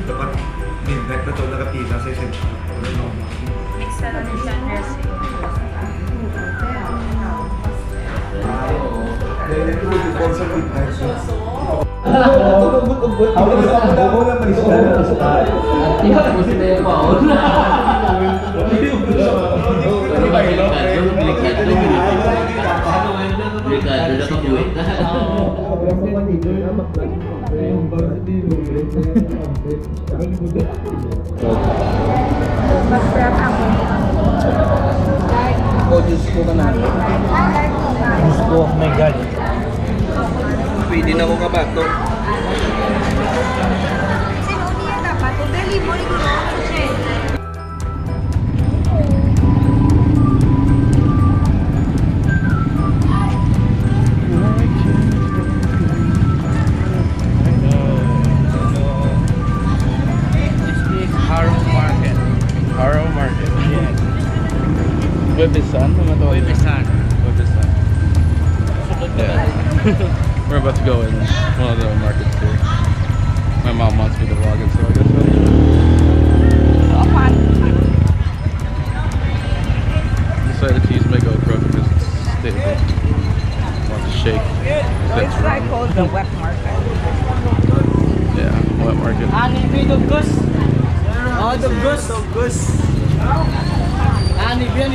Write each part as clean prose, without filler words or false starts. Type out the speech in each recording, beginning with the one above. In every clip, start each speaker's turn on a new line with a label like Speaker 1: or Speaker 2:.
Speaker 1: Dapat midnight na ito nakapila sa isang
Speaker 2: Mix na lang siya dressing. Mag-prep ako.
Speaker 3: Diyos ko ka na. Diyos ko, oh my God. Pwede na ko kabato.
Speaker 2: Sino niya dapat? O delivery ko na.
Speaker 3: Juevesan?
Speaker 4: Juevesan.
Speaker 3: Juevesan. Yeah. We're about to go in one of the markets here. My mom wants me to vlog it, so I guess
Speaker 2: So fun.
Speaker 3: decided to use my GoPro because it's stable. I want to shake.
Speaker 2: So it's like called the wet market.
Speaker 3: Yeah, wet market.
Speaker 4: Ani Dugos. Oh, Dugos. Ani Bin.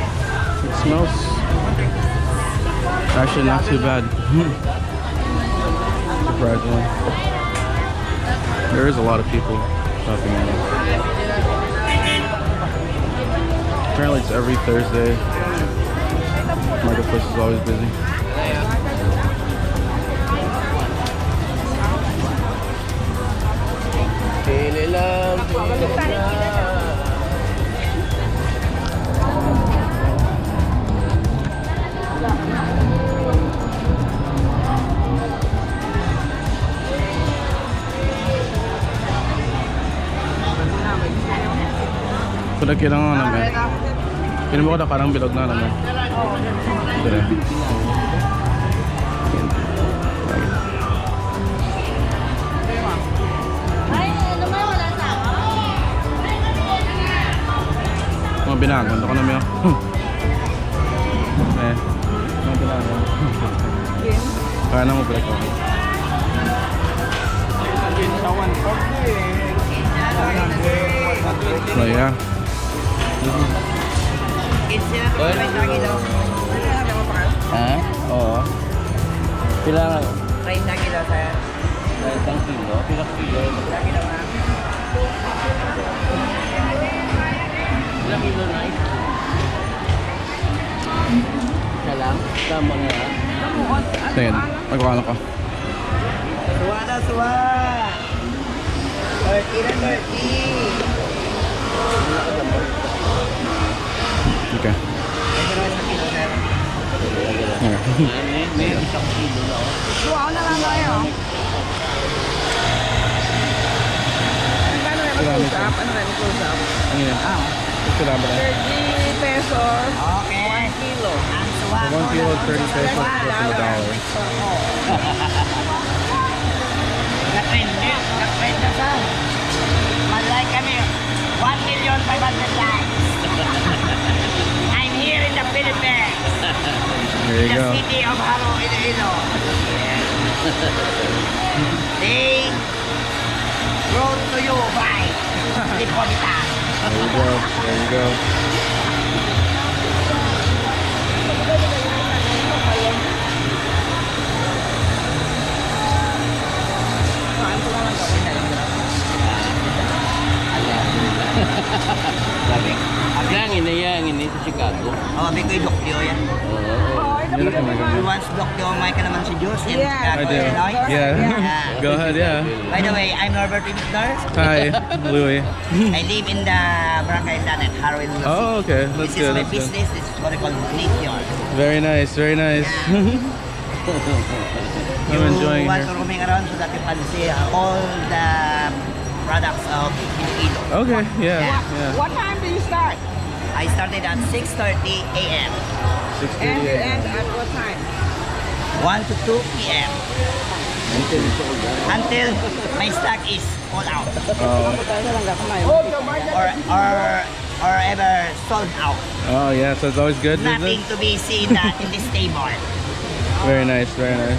Speaker 3: It smells actually not too bad. Surprisingly. There is a lot of people shopping in it. Apparently it's every Thursday. Marketplace is always busy. Pinagkira nga namin. Pinuha ko na karang bilog na naman. Ito rin. Mga binagan. Ito ka namin ako. Mga binagan. Kaya na mo break ako. So yeah. Ha? Oo. Pila nga?
Speaker 2: 30 kilo, sir.
Speaker 3: 30 kilo? Pila kilo?
Speaker 2: 30 kilo na.
Speaker 4: Ilang kilo na ito? Isa lang? Tama nga.
Speaker 3: Sige, magkakano ka?
Speaker 2: Suwa na, suwa! 30 na 30!
Speaker 3: Okay.
Speaker 4: May isang kilo na ako.
Speaker 2: Suwa na lang tayo. Ano rin close up? Ano rin close up?
Speaker 3: Ano yun? Ito na ba na?
Speaker 2: 30 pesos.
Speaker 4: Okay.
Speaker 2: 1 kilo. Ang suwa.
Speaker 3: 1 kilo, 30 pesos plus $1.
Speaker 2: Nag-trend na sa. Malay kami. 1,500,000 likes. I'm here in the Philippines.
Speaker 3: There you
Speaker 2: The
Speaker 3: go.
Speaker 2: city of Jaro, Iloilo. They brought to you by Liponita.
Speaker 3: There you go. There you go.
Speaker 4: Ang ini sa Chicago.
Speaker 2: Oh, may ko'y dokyo yan.
Speaker 4: Oo.
Speaker 3: Yun ang maganda.
Speaker 2: Once Doc Diomay ka naman si Diyos in
Speaker 3: I do.
Speaker 2: Illinois.
Speaker 3: Yeah. Go ahead, yeah.
Speaker 2: By the way, I'm Norbert Winter.
Speaker 3: Hi, Louie.
Speaker 2: I live in the barangay Lanet, Harwin, Lucas.
Speaker 3: Oh, okay. That's
Speaker 2: This is
Speaker 3: good.
Speaker 2: my
Speaker 3: That's good.
Speaker 2: business. This is what I call lithium.
Speaker 3: Very nice, very nice. I'm enjoying
Speaker 2: You want
Speaker 3: here.
Speaker 2: to roaming around so that you can see all the products of Iloilo.
Speaker 3: Okay, yeah, yeah.
Speaker 5: What time do you start?
Speaker 2: I started at 6:30 a.m.
Speaker 3: 6:30
Speaker 5: And you
Speaker 3: a.m.
Speaker 5: end at what time?
Speaker 2: 1 to 2 p.m.
Speaker 4: Until it's all done.
Speaker 2: until my stock is all out or ever sold out.
Speaker 3: Oh, yeah, so it's always good
Speaker 2: Nothing
Speaker 3: business?
Speaker 2: to be seen in this table.
Speaker 3: Very nice, very nice.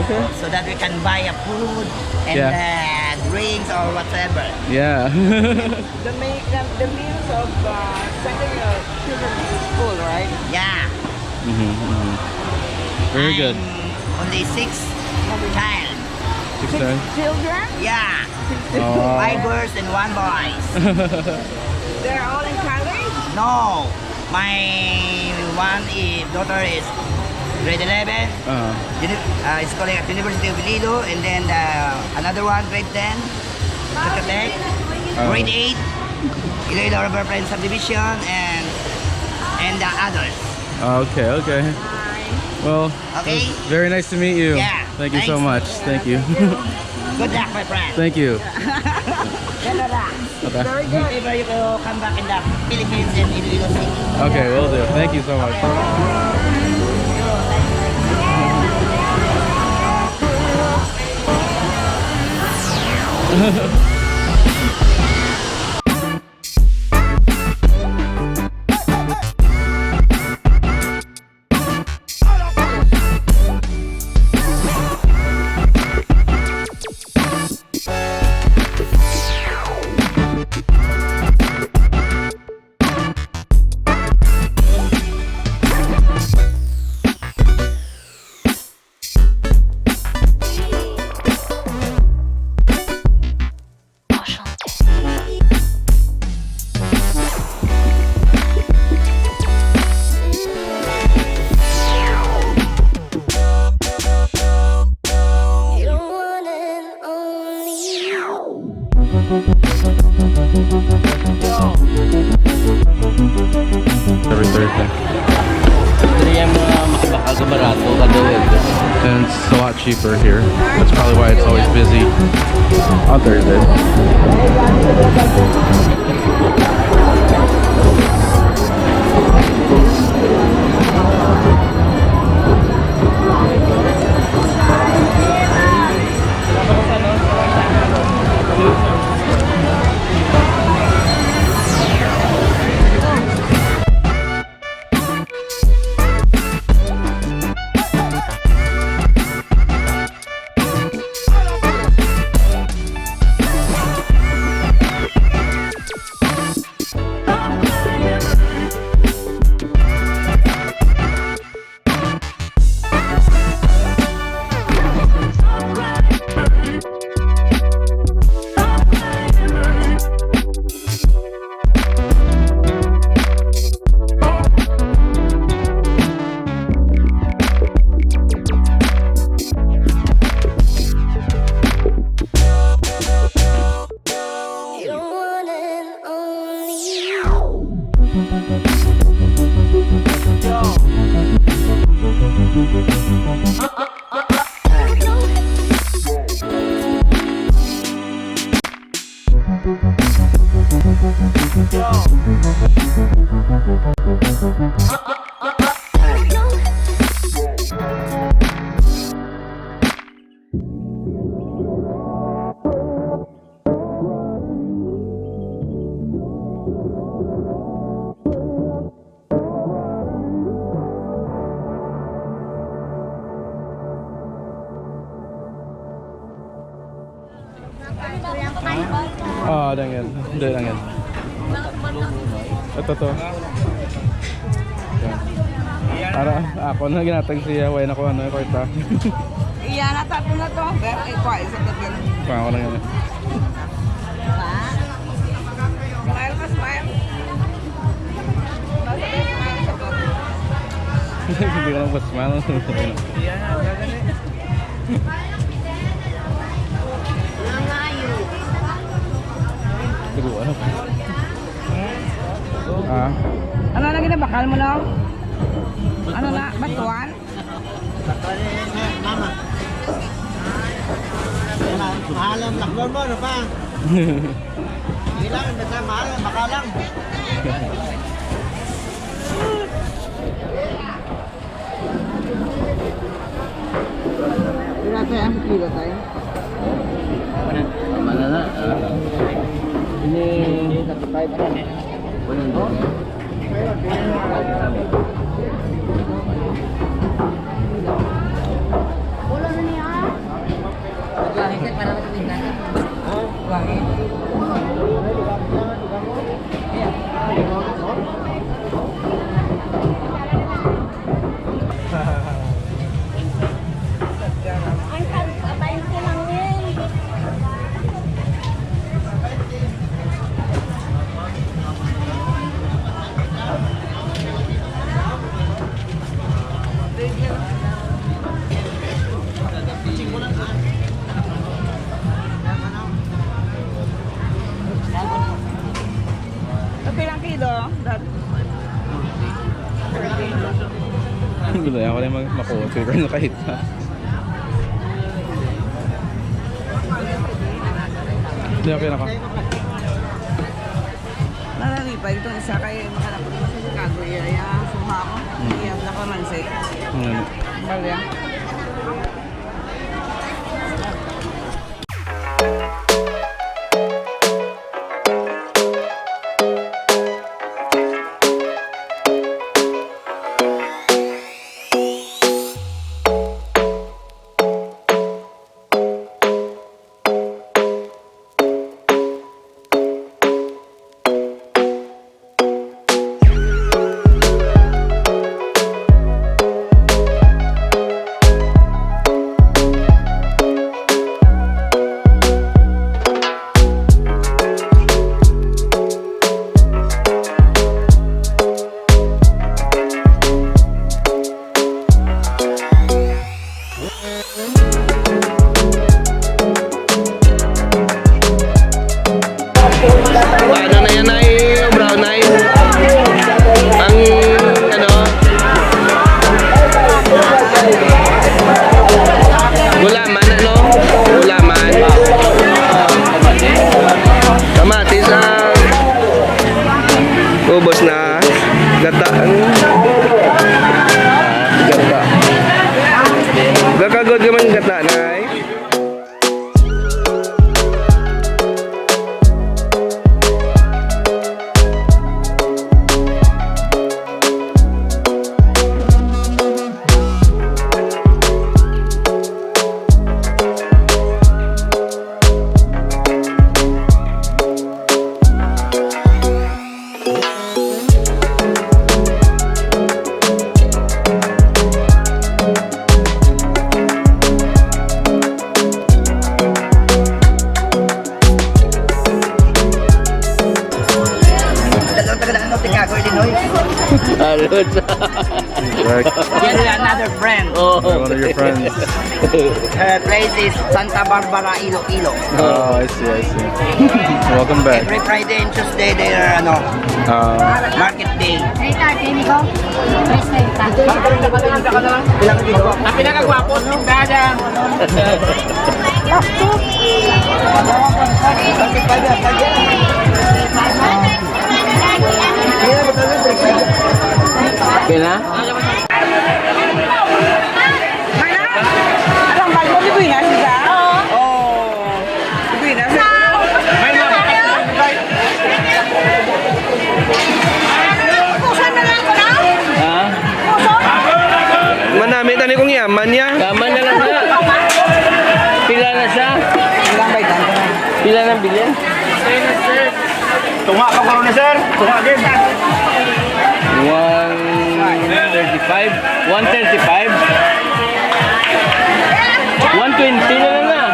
Speaker 3: Okay.
Speaker 2: So that we can buy a food and drinks or whatever.
Speaker 3: Yeah.
Speaker 5: The means of sending your children to school, right?
Speaker 2: Yeah.
Speaker 3: Very good.
Speaker 2: I'm only 6 child.
Speaker 3: 6 times.
Speaker 5: Children?
Speaker 2: Yeah.
Speaker 3: Oh.
Speaker 2: 5 girls and 1 boy.
Speaker 5: They're all in college?
Speaker 2: No. My daughter is grade 11. Is calling at University of Iloilo, and then another one, grade 10, Throwback, grade 8, Iloilo River Friends Subdivision, and the others.
Speaker 3: Okay, okay. Well,
Speaker 2: Okay.
Speaker 3: it was very nice to meet you.
Speaker 2: Yeah,
Speaker 3: Thank you so much.
Speaker 2: thanks.
Speaker 3: Thank you.
Speaker 2: Good luck, my friend.
Speaker 3: Thank you.
Speaker 2: Good luck.
Speaker 3: Okay.
Speaker 5: Very good.
Speaker 2: If you come back in the Philippines and Iloilo City.
Speaker 3: Okay, will do. Thank you so much. Every Thursday.
Speaker 4: Ito yung mga makabarato kadood.
Speaker 3: And it's a lot cheaper here. That's probably why it's always busy on Thursdays. Oh, dangin. Hindi, dangin. Ito to. Para ako na ginatag siya, way na ko ano, ko ita.
Speaker 5: Iya na tato na to. Pero ikaw isa to din.
Speaker 3: Kaya ako na ganun.
Speaker 5: Smile ka, smile. Smile sa
Speaker 3: Hindi ko lang pa-smile. Hindi ko alam. Ah?
Speaker 5: Ano lagi na bakal mo lang? Ano na? Batuan?
Speaker 4: Mama. Mahal ang lakbon mo, ano pa? Bilang, basta mahal, bakalang.
Speaker 5: Wala tayo ang kilo tayo.
Speaker 4: Mana na? Ini 35 pa.
Speaker 5: Pilang kilo?
Speaker 3: Gulo ako na yung makuha. Pero na kahit na. Hindi ako pinaka.
Speaker 5: Nalalipa ito isa kayo makalapot mo sa Chicago area. Suha ko. Iyap na ka man say. Bali yan.
Speaker 6: Ano na yan ay brown eye? Ang ano? Gulaman ano? Gulaman. Kamatis ang ubos na gata. Gata. Gakagod ka man gata na ay. Alod.
Speaker 2: Another friend.
Speaker 6: Oh.
Speaker 3: One of your friends.
Speaker 2: Her place is Santa Barbara, Iloilo.
Speaker 3: Oh, I see, I see. Welcome back.
Speaker 2: Every Friday and Tuesday they are market day.
Speaker 5: Ang pinakagwapo ng dada.
Speaker 6: Kailan?
Speaker 5: Alam ba mo libuin na siya? Oo. Libuin na siya.
Speaker 6: Ha? Manami tani kong yaman niya. Yaman na lang na. Pila na siya?
Speaker 5: Ilang bay tanto na.
Speaker 6: Pila ng bilhin?
Speaker 1: Tunga ka karon na sir. Tunga din.
Speaker 6: 135? 135? 120 na lang na.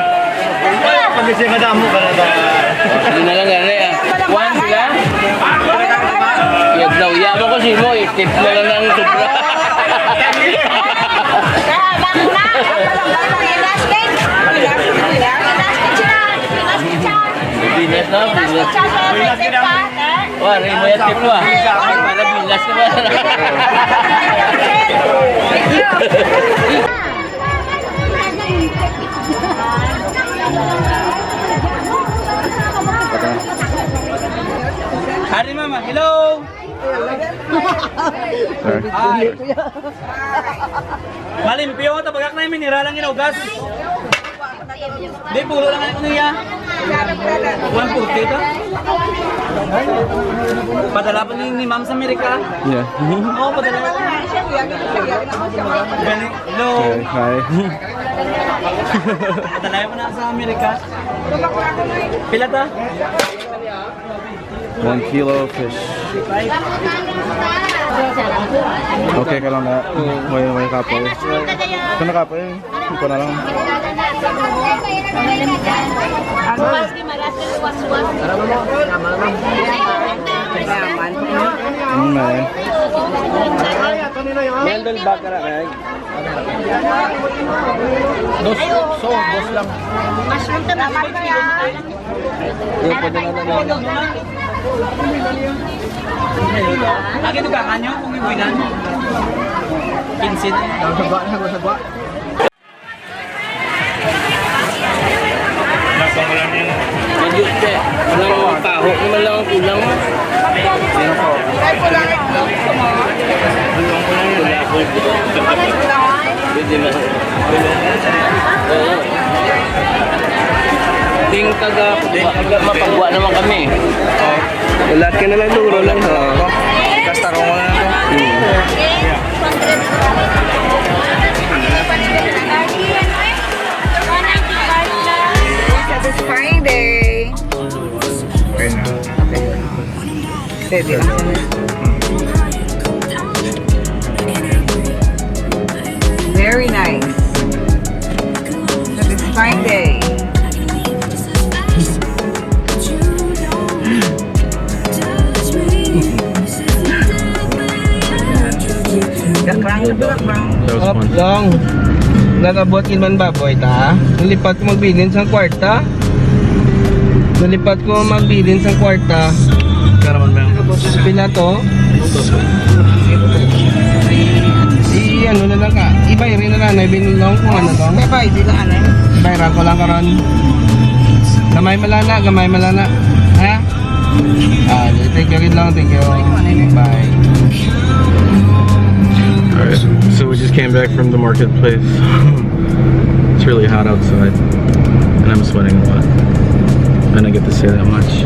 Speaker 1: Pag kasi madamo ka na ba?
Speaker 6: Hindi na lang gani ah. 1 sila? Iyag
Speaker 4: daw. Yaman ko si mo, tip na lang ng sobra. Bilas na, bilas. Wah, rin mo yung tip mo ah. Para bilas ka ba? Hari mama, hello! Hi! Malim, piyo ko tapagak na yung miniralang inugas. Di, puro lang ako niya. 140 ito? Padala pa ni ma'am sa Amerika?
Speaker 3: Yeah.
Speaker 4: Oo, padala pa. Hello!
Speaker 3: Hi.
Speaker 4: Padala pa na sa Amerika. Pila ta?
Speaker 3: 1 kilo of fish. Okay ka lang na. May kapoy. Ito na kapoy. Ito na lang. May.
Speaker 4: Handle back ka na kaya. Dos lang.
Speaker 5: Mushroom to naman kaya.
Speaker 4: Yung pwede na lang. Lagi ito kakanyo kung iwinan. 15 na. Nagsawa. Magyut ka. Walang taho naman lang ang kulang mo. Sino ko?
Speaker 5: Ay, pula itlog.
Speaker 4: Pwede na. Ding taga mapagwa naman kami.
Speaker 6: Lahat ka na lang duro lang ha.
Speaker 1: Kasta ko na ito.
Speaker 5: Satisfying day.
Speaker 1: Okay na.
Speaker 5: Pwede lang. Very nice. Satisfying day. Gakrang ito gakrang.
Speaker 3: That was
Speaker 6: Up
Speaker 3: fun.
Speaker 6: lang. Nagabot man baboy ta. Nalipat ko magbilin sa kwarta. Nalipat ko magbilin sa kwarta.
Speaker 3: Karaman mo
Speaker 6: Pila to? Ano na lang ka. Ibayrin na lang. Binulong kung ano to.
Speaker 5: May pa, hindi lang ano.
Speaker 6: Ibayran ko lang karon. Gamay malana. Ha? Thank you rin lang. Thank you. Bye.
Speaker 3: Alright, so we just came back from the marketplace. It's really hot outside, and I'm sweating a lot. I didn't get to say that much,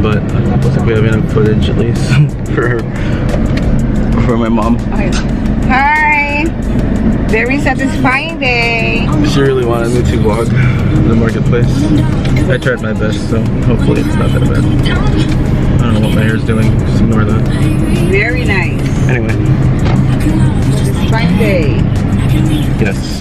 Speaker 3: but I think we have enough footage at least for my mom.
Speaker 5: Hi! Very satisfying day.
Speaker 3: She really wanted me to vlog the marketplace. I tried my best, so hopefully it's not that bad. I don't know what my hair's doing, just ignore that.
Speaker 5: Very nice.
Speaker 3: Anyway,
Speaker 5: Satisfying day.
Speaker 3: yes.